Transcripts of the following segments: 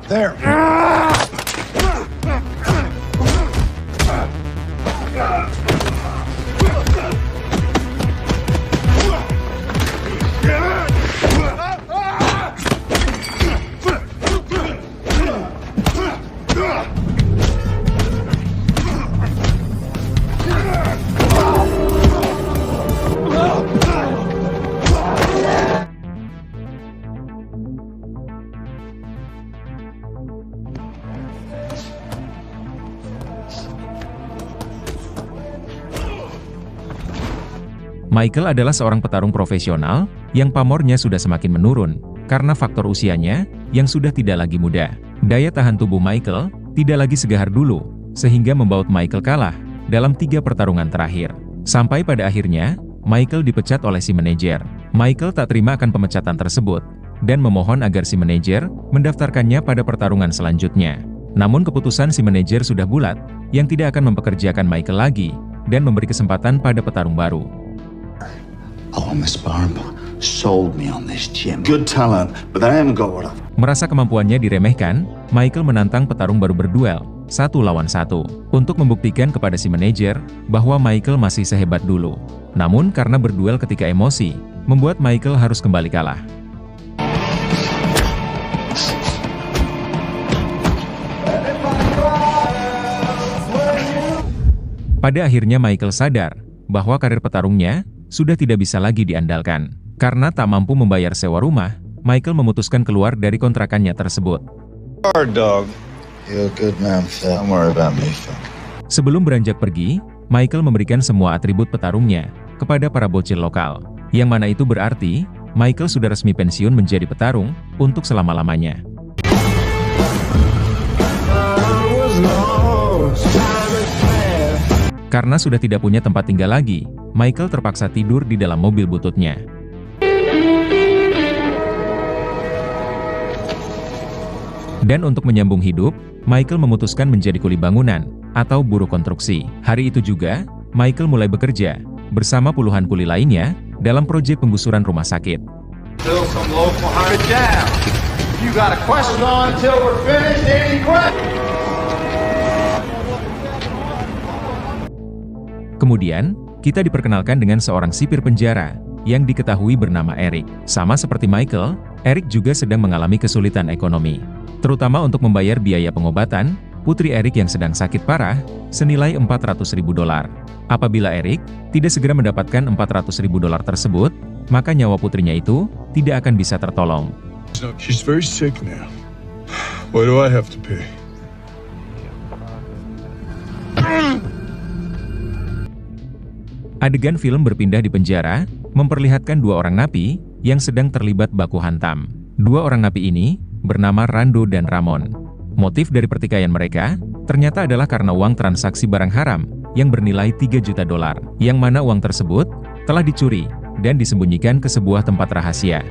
There. Michael adalah seorang petarung profesional yang pamornya sudah semakin menurun karena faktor usianya yang sudah tidak lagi muda. Daya tahan tubuh Michael tidak lagi segahar dulu, sehingga membawa Michael kalah dalam 3 pertarungan terakhir. Sampai pada akhirnya, Michael dipecat oleh si manajer. Michael tak terima akan pemecatan tersebut, dan memohon agar si manajer mendaftarkannya pada pertarungan selanjutnya. Namun keputusan si manajer sudah bulat, yang tidak akan mempekerjakan Michael lagi, dan memberi kesempatan pada petarung baru. Oh, Miss Barb sold me on this gym. Good talent, but I haven't got what I've... Merasa kemampuannya diremehkan, Michael menantang petarung baru berduel, 1 lawan 1, untuk membuktikan kepada si manajer bahwa Michael masih sehebat dulu. Namun karena berduel ketika emosi, membuat Michael harus kembali kalah. Pada akhirnya Michael sadar bahwa karir petarungnya sudah tidak bisa lagi diandalkan. Karena tak mampu membayar sewa rumah, Michael memutuskan keluar dari kontrakannya tersebut. Sebelum beranjak pergi, Michael memberikan semua atribut petarungnya kepada para bocil lokal. Yang mana itu berarti, Michael sudah resmi pensiun menjadi petarung untuk selama-lamanya. Karena sudah tidak punya tempat tinggal lagi, Michael terpaksa tidur di dalam mobil bututnya. Dan untuk menyambung hidup, Michael memutuskan menjadi kuli bangunan atau buruh konstruksi. Hari itu juga, Michael mulai bekerja bersama puluhan kuli lainnya dalam proyek penggusuran rumah sakit. Kemudian, kita diperkenalkan dengan seorang sipir penjara yang diketahui bernama Eric. Sama seperti Michael, Eric juga sedang mengalami kesulitan ekonomi, terutama untuk membayar biaya pengobatan putri Eric yang sedang sakit parah senilai $400.000. Apabila Eric tidak segera mendapatkan $400.000 tersebut, maka nyawa putrinya itu tidak akan bisa tertolong. She's very sick now. What do I have to pay? Adegan film berpindah di penjara, memperlihatkan 2 orang napi yang sedang terlibat baku hantam. 2 orang napi ini bernama Rando dan Ramon. Motif dari pertikaian mereka ternyata adalah karena uang transaksi barang haram yang bernilai $3 juta, yang mana uang tersebut telah dicuri dan disembunyikan ke sebuah tempat rahasia.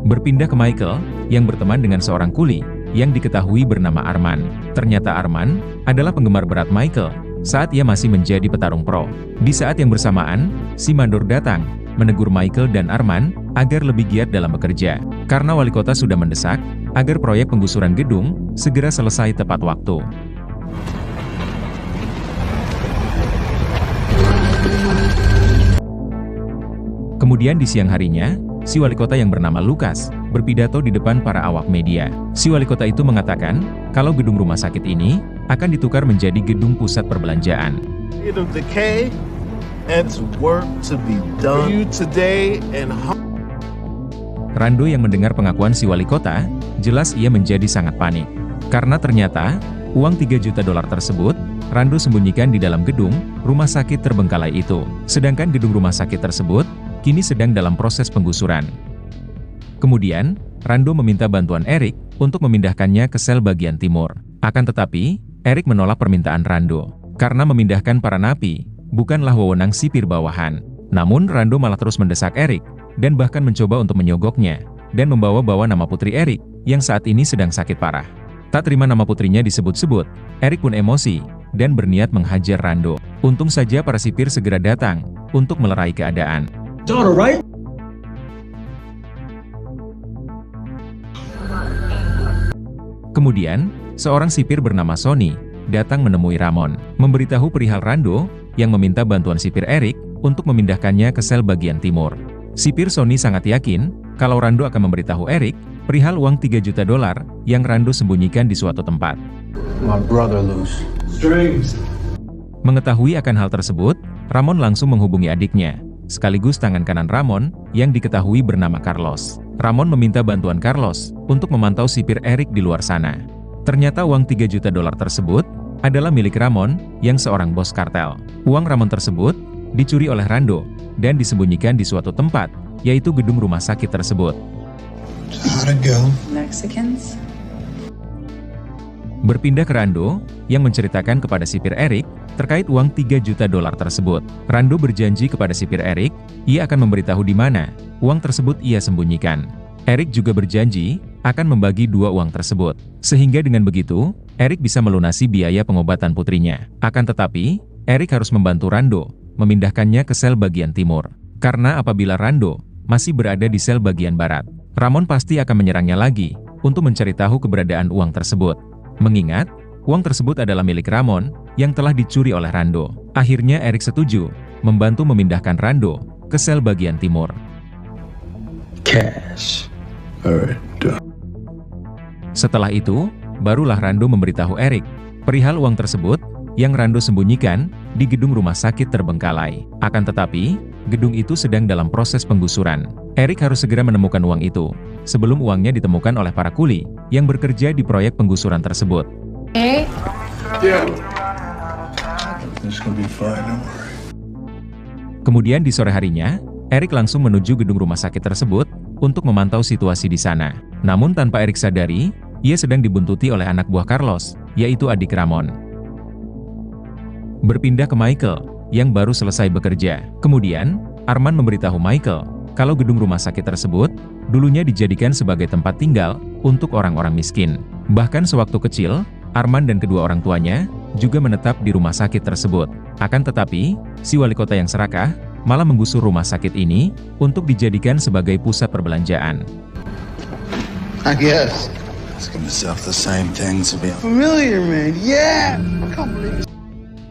Berpindah ke Michael, yang berteman dengan seorang kuli, yang diketahui bernama Arman. Ternyata Arman adalah penggemar berat Michael, saat ia masih menjadi petarung pro. Di saat yang bersamaan, si mandor datang, menegur Michael dan Arman, agar lebih giat dalam bekerja. Karena wali kota sudah mendesak, agar proyek penggusuran gedung, segera selesai tepat waktu. Kemudian di siang harinya, si wali kota yang bernama Lucas berpidato di depan para awak media. Si wali kota itu mengatakan kalau gedung rumah sakit ini akan ditukar menjadi gedung pusat perbelanjaan. Rando yang mendengar pengakuan si wali kota, jelas ia menjadi sangat panik. Karena ternyata, uang $3 juta tersebut, Rando sembunyikan di dalam gedung rumah sakit terbengkalai itu. Sedangkan gedung rumah sakit tersebut kini sedang dalam proses penggusuran. Kemudian, Rando meminta bantuan Eric untuk memindahkannya ke sel bagian timur. Akan tetapi, Eric menolak permintaan Rando, karena memindahkan para napi bukanlah wewenang sipir bawahan. Namun Rando malah terus mendesak Eric, dan bahkan mencoba untuk menyogoknya, dan membawa-bawa nama putri Eric, yang saat ini sedang sakit parah. Tak terima nama putrinya disebut-sebut, Eric pun emosi dan berniat menghajar Rando. Untung saja para sipir segera datang untuk melerai keadaan. Daughter, right? Kemudian, seorang sipir bernama Sonny datang menemui Ramon, memberitahu perihal Rando yang meminta bantuan sipir Eric untuk memindahkannya ke sel bagian timur. Sipir Sonny sangat yakin kalau Rando akan memberitahu Eric perihal uang 3 juta dolar yang Rando sembunyikan di suatu tempat. My brother loose. Strings. Mengetahui akan hal tersebut, Ramon langsung menghubungi adiknya, sekaligus tangan kanan Ramon yang diketahui bernama Carlos. Ramon meminta bantuan Carlos untuk memantau sipir Eric di luar sana. Ternyata uang 3 juta dolar tersebut adalah milik Ramon yang seorang bos kartel. Uang Ramon tersebut dicuri oleh Rando dan disembunyikan di suatu tempat, yaitu gedung rumah sakit tersebut. How'd it go? Mexicans? Berpindah ke Rando, yang menceritakan kepada sipir Eric terkait uang 3 juta dolar tersebut. Rando berjanji kepada sipir Eric, ia akan memberitahu di mana uang tersebut ia sembunyikan. Eric juga berjanji akan membagi 2 uang tersebut. Sehingga dengan begitu, Eric bisa melunasi biaya pengobatan putrinya. Akan tetapi, Eric harus membantu Rando memindahkannya ke sel bagian timur. Karena apabila Rando masih berada di sel bagian barat, Ramon pasti akan menyerangnya lagi untuk mencari tahu keberadaan uang tersebut. Mengingat, uang tersebut adalah milik Ramon yang telah dicuri oleh Rando. Akhirnya Eric setuju membantu memindahkan Rando ke sel bagian timur. Cash. Alright, done. Setelah itu, barulah Rando memberitahu Eric perihal uang tersebut yang Rando sembunyikan di gedung rumah sakit terbengkalai. Akan tetapi, gedung itu sedang dalam proses penggusuran. Eric harus segera menemukan uang itu sebelum uangnya ditemukan oleh para kuli yang bekerja di proyek penggusuran tersebut. Yeah. It's gonna be fine, don't worry. Kemudian di sore harinya, Eric langsung menuju gedung rumah sakit tersebut untuk memantau situasi di sana. Namun tanpa Eric sadari, ia sedang dibuntuti oleh anak buah Carlos, yaitu adik Ramon. Berpindah ke Michael, yang baru selesai bekerja. Kemudian, Arman memberitahu Michael kalau gedung rumah sakit tersebut dulunya dijadikan sebagai tempat tinggal untuk orang-orang miskin. Bahkan sewaktu kecil, Arman dan kedua orang tuanya juga menetap di rumah sakit tersebut. Akan tetapi, si wali kota yang serakah malah menggusur rumah sakit ini untuk dijadikan sebagai pusat perbelanjaan. I guess. Asking myself the same thing to be familiar, man. Yeah!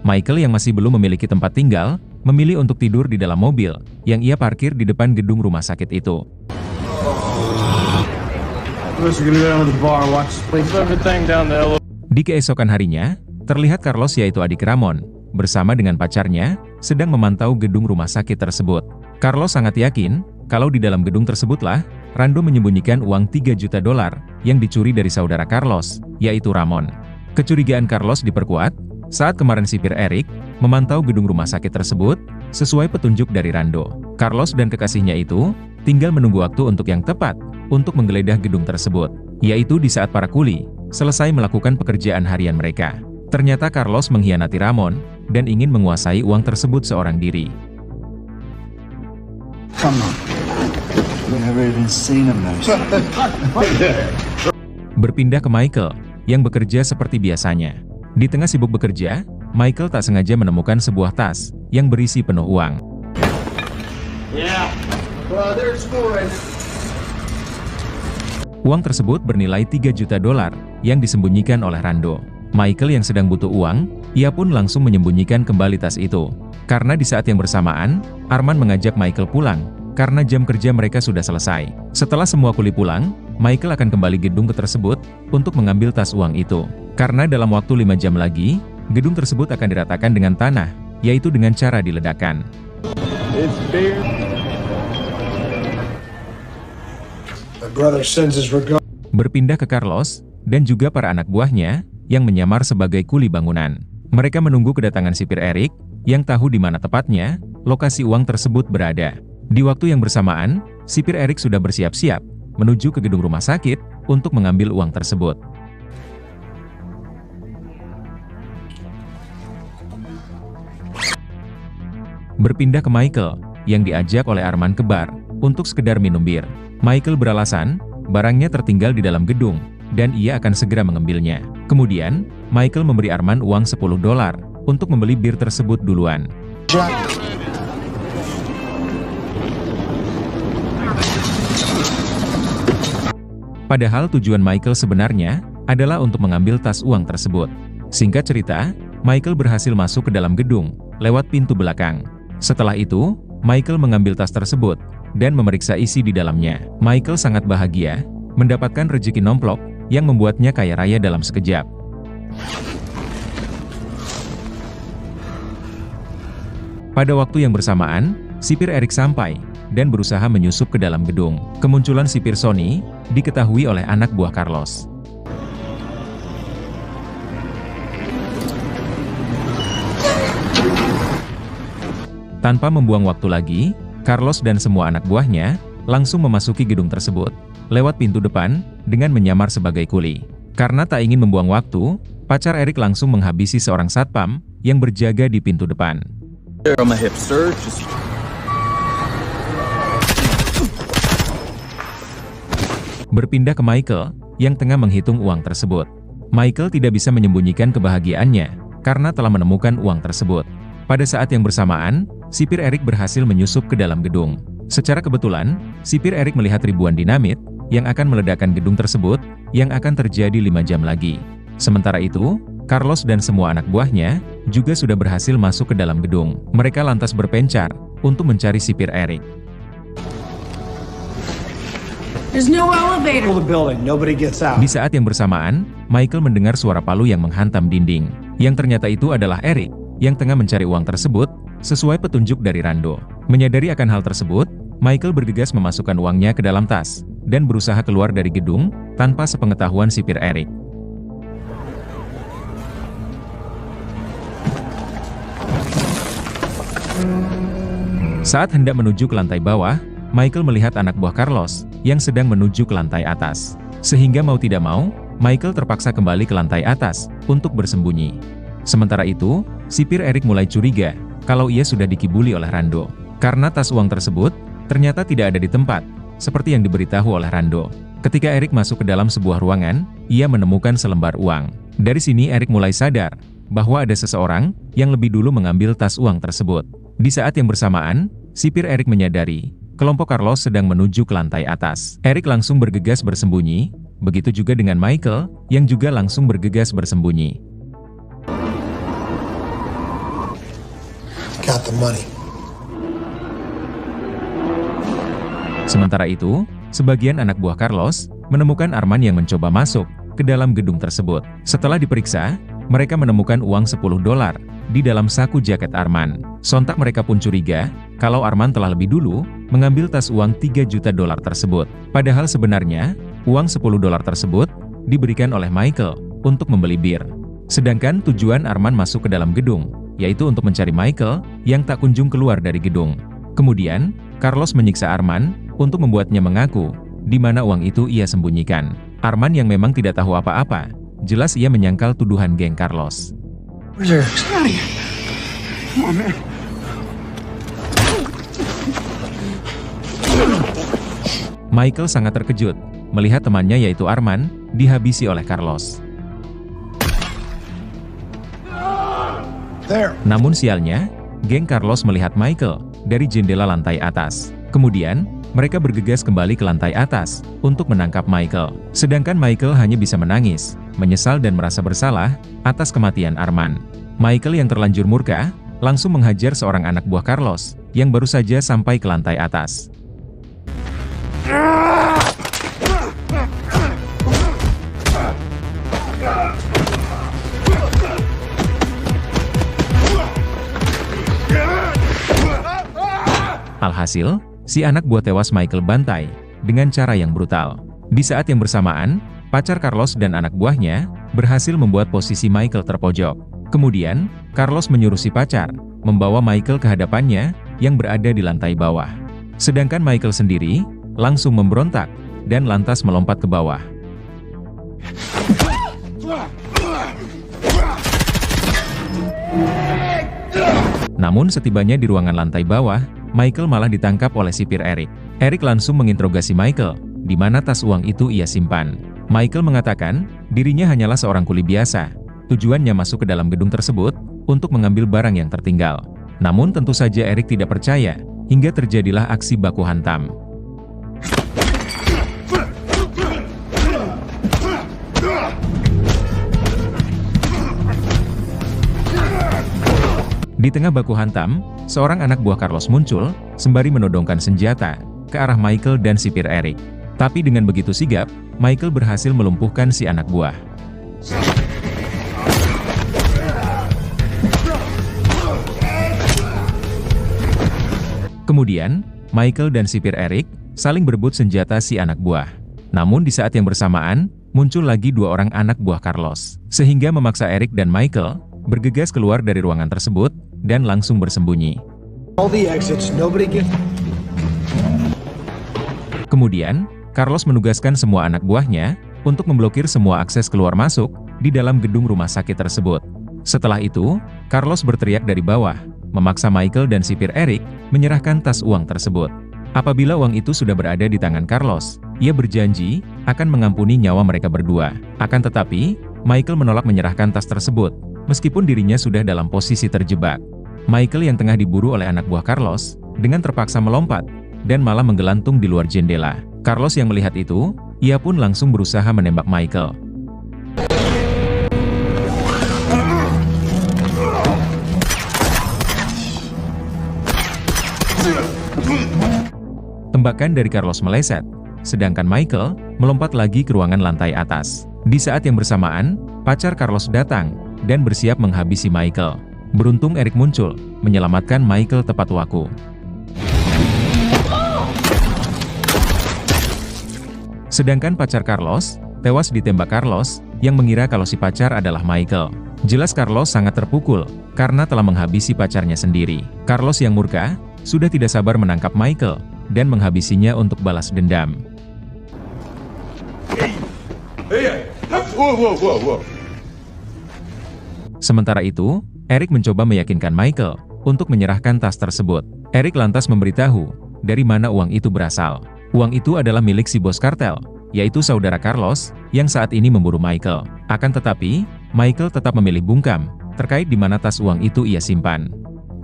Michael yang masih belum memiliki tempat tinggal, memilih untuk tidur di dalam mobil yang ia parkir di depan gedung rumah sakit itu. Di keesokan harinya, terlihat Carlos yaitu adik Ramon, bersama dengan pacarnya, sedang memantau gedung rumah sakit tersebut. Carlos sangat yakin, kalau di dalam gedung tersebutlah, Rando menyembunyikan uang 3 juta dolar yang dicuri dari saudara Carlos, yaitu Ramon. Kecurigaan Carlos diperkuat saat kemarin sipir Eric memantau gedung rumah sakit tersebut sesuai petunjuk dari Rando. Carlos dan kekasihnya itu tinggal menunggu waktu untuk yang tepat untuk menggeledah gedung tersebut, yaitu di saat para kuli selesai melakukan pekerjaan harian mereka. Ternyata Carlos mengkhianati Ramon dan ingin menguasai uang tersebut seorang diri. Come on. Never even seen him though. Berpindah ke Michael, yang bekerja seperti biasanya. Di tengah sibuk bekerja, Michael tak sengaja menemukan sebuah tas yang berisi penuh uang. Uang tersebut bernilai 3 juta dolar yang disembunyikan oleh Rando. Michael yang sedang butuh uang, ia pun langsung menyembunyikan kembali tas itu. Karena di saat yang bersamaan, Arman mengajak Michael pulang karena jam kerja mereka sudah selesai. Setelah semua kuli pulang, Michael akan kembali gedung tersebut untuk mengambil tas uang itu. Karena dalam waktu 5 jam lagi, gedung tersebut akan diratakan dengan tanah, yaitu dengan cara diledakkan. Berpindah ke Carlos, dan juga para anak buahnya, yang menyamar sebagai kuli bangunan. Mereka menunggu kedatangan sipir Eric, yang tahu di mana tepatnya lokasi uang tersebut berada. Di waktu yang bersamaan, sipir Eric sudah bersiap-siap menuju ke gedung rumah sakit untuk mengambil uang tersebut. Berpindah ke Michael, yang diajak oleh Arman ke bar untuk sekedar minum bir. Michael beralasan, barangnya tertinggal di dalam gedung, dan ia akan segera mengambilnya. Kemudian, Michael memberi Arman uang $10 untuk membeli bir tersebut duluan. Padahal tujuan Michael sebenarnya adalah untuk mengambil tas uang tersebut. Singkat cerita, Michael berhasil masuk ke dalam gedung lewat pintu belakang. Setelah itu, Michael mengambil tas tersebut dan memeriksa isi di dalamnya. Michael sangat bahagia mendapatkan rezeki nomplok yang membuatnya kaya raya dalam sekejap. Pada waktu yang bersamaan, sipir Eric sampai dan berusaha menyusup ke dalam gedung. Kemunculan sipir Sonny diketahui oleh anak buah Carlos. Tanpa membuang waktu lagi, Carlos dan semua anak buahnya langsung memasuki gedung tersebut lewat pintu depan dengan menyamar sebagai kuli. Karena tak ingin membuang waktu, pacar Eric langsung menghabisi seorang satpam yang berjaga di pintu depan. Berpindah ke Michael yang tengah menghitung uang tersebut. Michael tidak bisa menyembunyikan kebahagiaannya karena telah menemukan uang tersebut. Pada saat yang bersamaan, sipir Eric berhasil menyusup ke dalam gedung. Secara kebetulan, sipir Eric melihat ribuan dinamit yang akan meledakkan gedung tersebut yang akan terjadi 5 jam lagi. Sementara itu, Carlos dan semua anak buahnya juga sudah berhasil masuk ke dalam gedung. Mereka lantas berpencar untuk mencari sipir Eric. There's no elevator. Pull the building. Nobody gets out. Di saat yang bersamaan, Michael mendengar suara palu yang menghantam dinding. Yang ternyata itu adalah Eric yang tengah mencari uang tersebut sesuai petunjuk dari Rando. Menyadari akan hal tersebut, Michael bergegas memasukkan uangnya ke dalam tas dan berusaha keluar dari gedung tanpa sepengetahuan sipir Eric. Saat hendak menuju ke lantai bawah, Michael melihat anak buah Carlos yang sedang menuju ke lantai atas. Sehingga mau tidak mau, Michael terpaksa kembali ke lantai atas untuk bersembunyi. Sementara itu, sipir Eric mulai curiga kalau ia sudah dikibuli oleh Rando. Karena tas uang tersebut ternyata tidak ada di tempat, seperti yang diberitahu oleh Rando. Ketika Eric masuk ke dalam sebuah ruangan, ia menemukan selembar uang. Dari sini Eric mulai sadar bahwa ada seseorang yang lebih dulu mengambil tas uang tersebut. Di saat yang bersamaan, sipir Eric menyadari kelompok Carlos sedang menuju ke lantai atas. Eric langsung bergegas bersembunyi, begitu juga dengan Michael yang juga langsung bergegas bersembunyi. Got the money. Sementara itu, sebagian anak buah Carlos menemukan Arman yang mencoba masuk ke dalam gedung tersebut. Setelah diperiksa, mereka menemukan uang $10 di dalam saku jaket Arman. Sontak mereka pun curiga kalau Arman telah lebih dulu mengambil tas uang $3 juta tersebut. Padahal sebenarnya, uang $10 tersebut diberikan oleh Michael untuk membeli bir. Sedangkan tujuan Arman masuk ke dalam gedung, yaitu untuk mencari Michael yang tak kunjung keluar dari gedung. Kemudian, Carlos menyiksa Arman untuk membuatnya mengaku di mana uang itu ia sembunyikan. Arman yang memang tidak tahu apa-apa, jelas ia menyangkal tuduhan geng Carlos. Michael sangat terkejut melihat temannya yaitu Arman dihabisi oleh Carlos. Namun sialnya, geng Carlos melihat Michael dari jendela lantai atas. Kemudian, mereka bergegas kembali ke lantai atas untuk menangkap Michael. Sedangkan Michael hanya bisa menangis, menyesal dan merasa bersalah atas kematian Arman. Michael yang terlanjur murka, langsung menghajar seorang anak buah Carlos yang baru saja sampai ke lantai atas. Alhasil, si anak buah tewas Michael bantai dengan cara yang brutal. Di saat yang bersamaan, pacar Carlos dan anak buahnya berhasil membuat posisi Michael terpojok. Kemudian, Carlos menyuruh si pacar membawa Michael ke hadapannya yang berada di lantai bawah. Sedangkan Michael sendiri langsung memberontak dan lantas melompat ke bawah. Namun setibanya di ruangan lantai bawah, Michael malah ditangkap oleh sipir Eric. Eric langsung menginterogasi Michael, di mana tas uang itu ia simpan. Michael mengatakan, dirinya hanyalah seorang kuli biasa. Tujuannya masuk ke dalam gedung tersebut untuk mengambil barang yang tertinggal. Namun tentu saja Eric tidak percaya, hingga terjadilah aksi baku hantam. Di tengah baku hantam, seorang anak buah Carlos muncul, sembari menodongkan senjata ke arah Michael dan sipir Eric. Tapi dengan begitu sigap, Michael berhasil melumpuhkan si anak buah. Kemudian, Michael dan sipir Eric saling berebut senjata si anak buah. Namun di saat yang bersamaan, muncul lagi dua orang anak buah Carlos, sehingga memaksa Eric dan Michael bergegas keluar dari ruangan tersebut dan langsung bersembunyi. Kemudian, Carlos menugaskan semua anak buahnya untuk memblokir semua akses keluar masuk di dalam gedung rumah sakit tersebut. Setelah itu, Carlos berteriak dari bawah, memaksa Michael dan sipir Eric menyerahkan tas uang tersebut. Apabila uang itu sudah berada di tangan Carlos, ia berjanji akan mengampuni nyawa mereka berdua. Akan tetapi, Michael menolak menyerahkan tas tersebut, meskipun dirinya sudah dalam posisi terjebak. Michael yang tengah diburu oleh anak buah Carlos, dengan terpaksa melompat, dan malah menggelantung di luar jendela. Carlos yang melihat itu, ia pun langsung berusaha menembak Michael. Tembakan dari Carlos meleset, sedangkan Michael melompat lagi ke ruangan lantai atas. Di saat yang bersamaan, pacar Carlos datang dan bersiap menghabisi Michael. Beruntung Eric muncul, menyelamatkan Michael tepat waktu. Sedangkan pacar Carlos tewas ditembak Carlos yang mengira kalau si pacar adalah Michael. Jelas Carlos sangat terpukul karena telah menghabisi pacarnya sendiri. Carlos yang murka sudah tidak sabar menangkap Michael dan menghabisinya untuk balas dendam. Sementara itu, Eric mencoba meyakinkan Michael untuk menyerahkan tas tersebut. Eric lantas memberitahu dari mana uang itu berasal. Uang itu adalah milik si bos kartel, yaitu saudara Carlos yang saat ini memburu Michael. Akan tetapi, Michael tetap memilih bungkam terkait di mana tas uang itu ia simpan.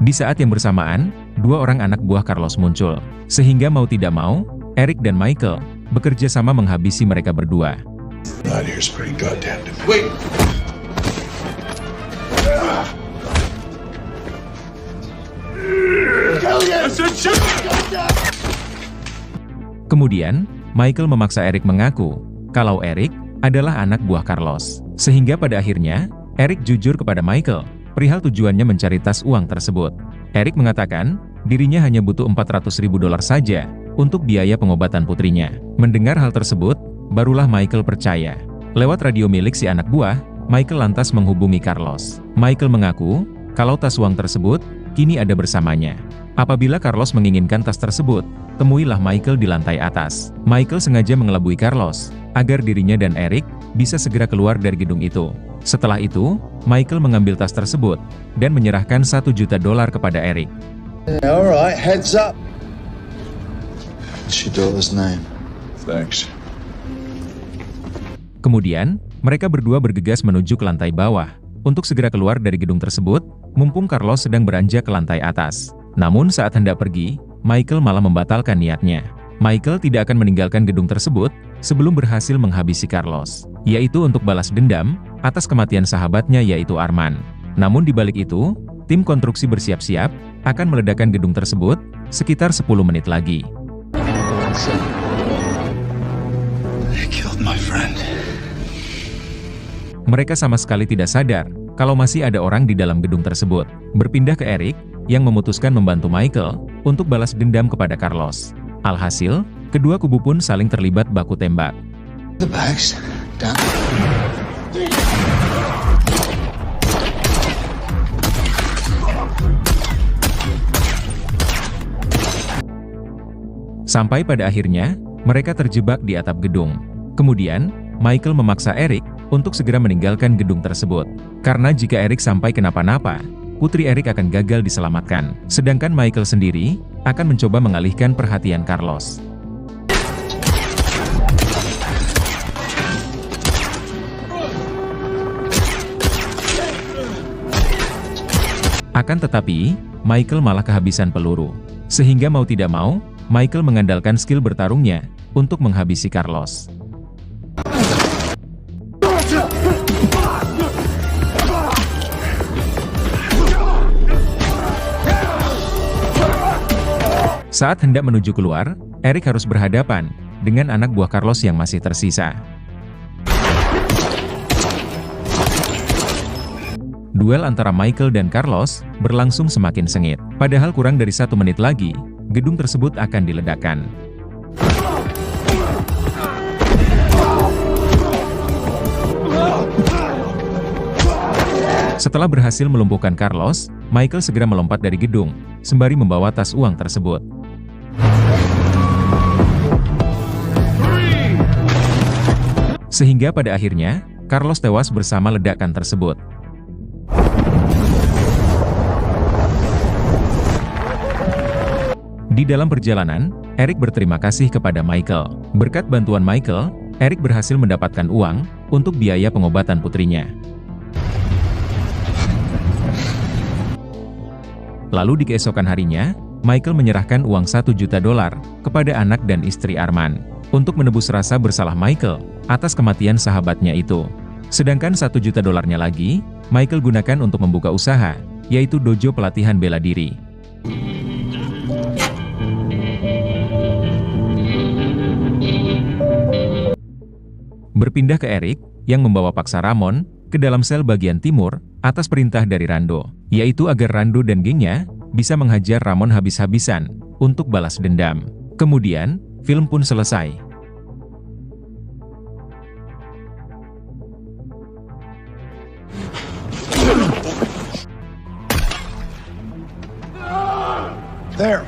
Di saat yang bersamaan, dua orang anak buah Carlos muncul. Sehingga mau tidak mau, Eric dan Michael bekerja sama menghabisi mereka berdua. Kemudian, Michael memaksa Eric mengaku kalau Eric adalah anak buah Carlos. Sehingga pada akhirnya, Eric jujur kepada Michael perihal tujuannya mencari tas uang tersebut. Eric mengatakan, dirinya hanya butuh $400.000 saja untuk biaya pengobatan putrinya. Mendengar hal tersebut, barulah Michael percaya. Lewat radio milik si anak buah, Michael lantas menghubungi Carlos. Michael mengaku kalau tas uang tersebut kini ada bersamanya. Apabila Carlos menginginkan tas tersebut, temuilah Michael di lantai atas. Michael sengaja mengelabui Carlos agar dirinya dan Eric bisa segera keluar dari gedung itu. Setelah itu, Michael mengambil tas tersebut dan menyerahkan $1 juta kepada Eric. Alright, heads up. What's your daughter's name? Thanks. Kemudian, mereka berdua bergegas menuju ke lantai bawah untuk segera keluar dari gedung tersebut, mumpung Carlos sedang beranjak ke lantai atas. Namun saat hendak pergi, Michael malah membatalkan niatnya. Michael tidak akan meninggalkan gedung tersebut sebelum berhasil menghabisi Carlos, yaitu untuk balas dendam atas kematian sahabatnya yaitu Arman. Namun di balik itu, tim konstruksi bersiap-siap akan meledakkan gedung tersebut sekitar 10 menit lagi. They killed my friend. Mereka sama sekali tidak sadar kalau masih ada orang di dalam gedung tersebut. Berpindah ke Eric yang memutuskan membantu Michael untuk balas dendam kepada Carlos. Alhasil, kedua kubu pun saling terlibat baku tembak. The bags down. Sampai pada akhirnya, mereka terjebak di atap gedung. Kemudian, Michael memaksa Eric untuk segera meninggalkan gedung tersebut. Karena jika Eric sampai kenapa-napa, putri Eric akan gagal diselamatkan. Sedangkan Michael sendiri akan mencoba mengalihkan perhatian Carlos. Akan tetapi, Michael malah kehabisan peluru. Sehingga mau tidak mau, Michael mengandalkan skill bertarungnya untuk menghabisi Carlos. Saat hendak menuju keluar, Eric harus berhadapan dengan anak buah Carlos yang masih tersisa. Duel antara Michael dan Carlos berlangsung semakin sengit. Padahal kurang dari 1 menit lagi, gedung tersebut akan diledakkan. Setelah berhasil melumpuhkan Carlos, Michael segera melompat dari gedung, sembari membawa tas uang tersebut. Sehingga pada akhirnya, Carlos tewas bersama ledakan tersebut. Di dalam perjalanan, Eric berterima kasih kepada Michael. Berkat bantuan Michael, Eric berhasil mendapatkan uang untuk biaya pengobatan putrinya. Lalu di keesokan harinya, Michael menyerahkan uang $1 juta kepada anak dan istri Arman untuk menebus rasa bersalah Michael atas kematian sahabatnya itu. Sedangkan $1 juta lagi, Michael gunakan untuk membuka usaha, yaitu dojo pelatihan bela diri. Berpindah ke Eric, yang membawa paksa Ramon ke dalam sel bagian timur atas perintah dari Rando, yaitu agar Rando dan gengnya bisa menghajar Ramon habis-habisan untuk balas dendam. Kemudian, film pun selesai. There.